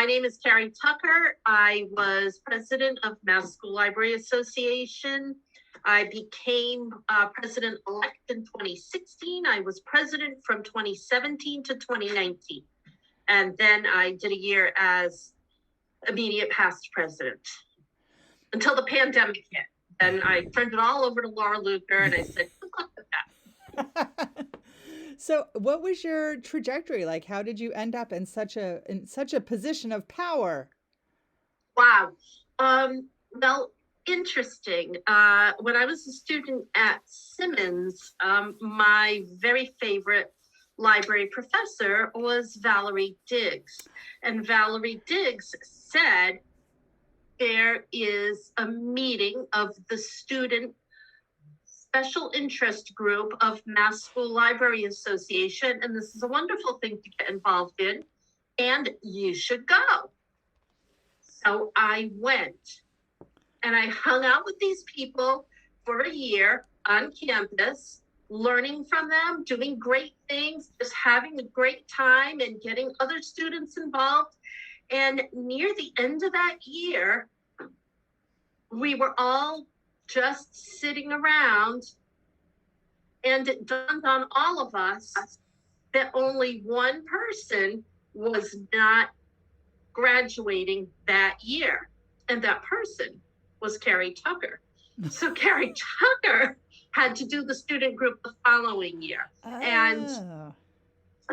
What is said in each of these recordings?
My name is Carrie Tucker. I was president of Mass School Library Association. I became president-elect in 2016. I was president from 2017 to 2019. And then I did a year as immediate past president until the pandemic hit. And I turned it all over to Laura Luker and I said, good luck with that. So what was your trajectory like? How did you end up in such a position of power? Wow. Well, interesting. When I was a student at Simmons, my very favorite library professor was Valerie Diggs. And Valerie Diggs said, there is a meeting of the student special interest group of Mass School Library Association, and this is a wonderful thing to get involved in, and you should go. So I went, and I hung out with these people for a year on campus, learning from them, doing great things, just having a great time and getting other students involved. And near the end of that year, we were all just sitting around, and it dawned on all of us that only one person was not graduating that year, and that person was Carrie Tucker. So Carrie Tucker had to do the student group the following year. And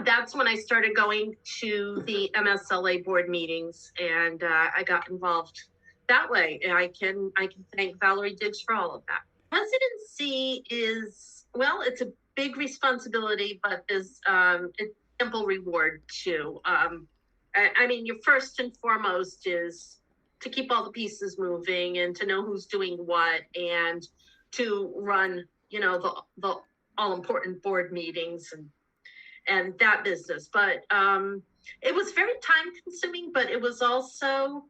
that's when I started going to the MSLA board meetings, and I got involved that way. And I can thank Valerie Diggs for all of that. Presidency is, well, it's a big responsibility, but is it's ample reward too. I mean, your first and foremost is to keep all the pieces moving and to know who's doing what and to run, the all important board meetings and that business. But it was very time consuming, but it was also,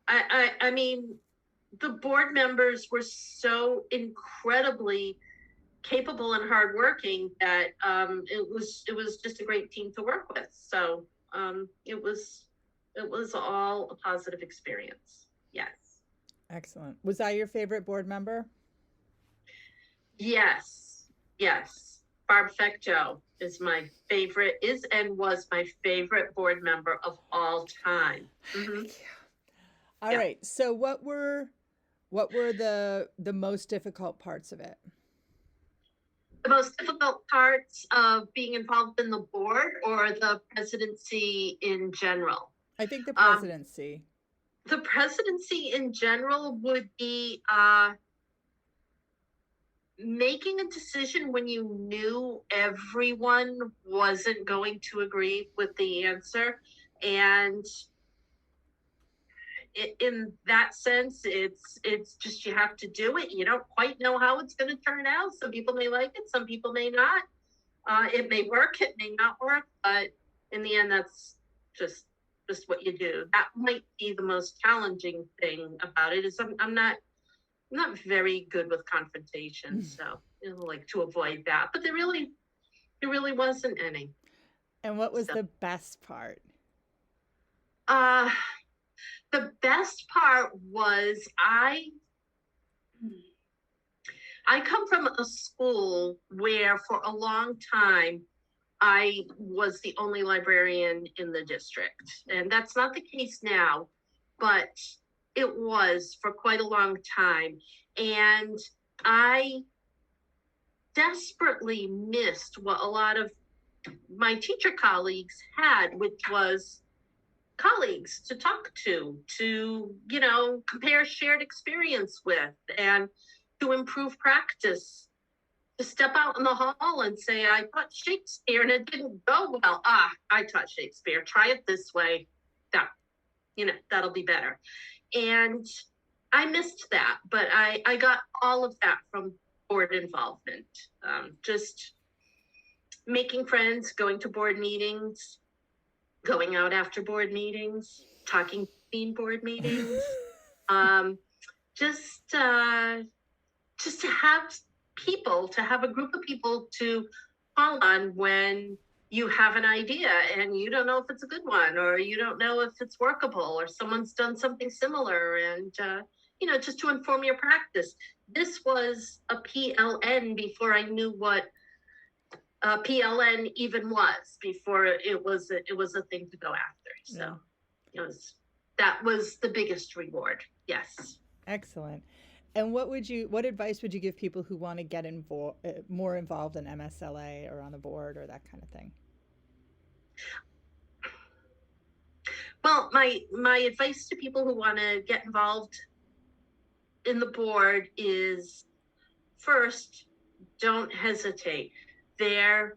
I mean, the board members were so incredibly capable and hardworking that it was just a great team to work with. So it was all a positive experience. Yes. Excellent. Was I your favorite board member? Yes. Barb Fecjo is my favorite, and was my favorite board member of all time. Mm-hmm. All right. So what were the most difficult parts of it? The most difficult parts of being involved in the board or the presidency in general? I think the presidency. The presidency in general would be making a decision when you knew everyone wasn't going to agree with the answer. And in that sense, it's just, you have to do it. You don't quite know how it's going to turn out. Some people may like it, some people may not. It may work, it may not work, but in the end, that's just what you do. That might be the most challenging thing about it, is I'm not very good with confrontation, so like to avoid that. But there really wasn't any. And what was the best part? The best part was I come from a school where for a long time I was the only librarian in the district. And that's not the case now, but it was for quite a long time. And I desperately missed what a lot of my teacher colleagues had, which was colleagues to talk to compare shared experience with, and to improve practice, to step out in the hall and say, I taught Shakespeare and it didn't go well. I taught Shakespeare. Try it this way. That'll be better. And I missed that, but I got all of that from board involvement. Just making friends, going to board meetings, going out after board meetings, talking between board meetings, just to have a group of people to call on when you have an idea and you don't know if it's a good one, or you don't know if it's workable, or someone's done something similar, and just to inform your practice. This was a PLN before I knew what PLN even was, before it was a thing to go after. Yeah. So that was the biggest reward. Yes. Excellent. And what advice would you give people who want to get more involved in MSLA or on the board or that kind of thing? Well, my advice to people who want to get involved in the board is, first, don't hesitate. The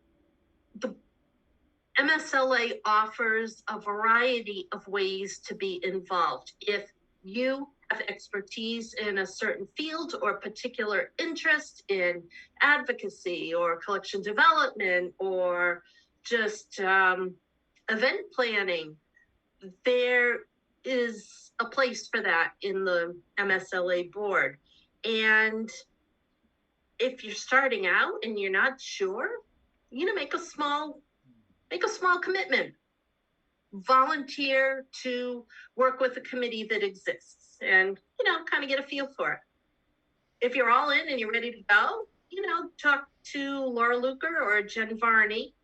MSLA offers a variety of ways to be involved. If you have expertise in a certain field or particular interest in advocacy or collection development or just event planning, there is a place for that in the MSLA board. And if you're starting out and you're not sure, make a small commitment. Volunteer to work with a committee that exists and, kind of get a feel for it. If you're all in and you're ready to go, talk to Laura Luker or Jen Varney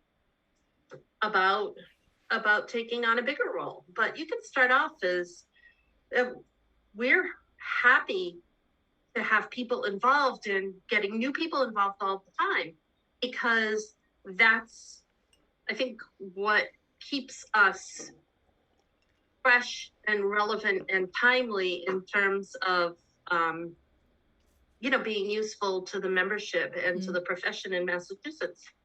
about taking on a bigger role. But you can start off as, we're happy to have people involved and getting new people involved all the time, because that's, I think, what keeps us fresh and relevant and timely in terms of being useful to the membership and to the profession in Massachusetts.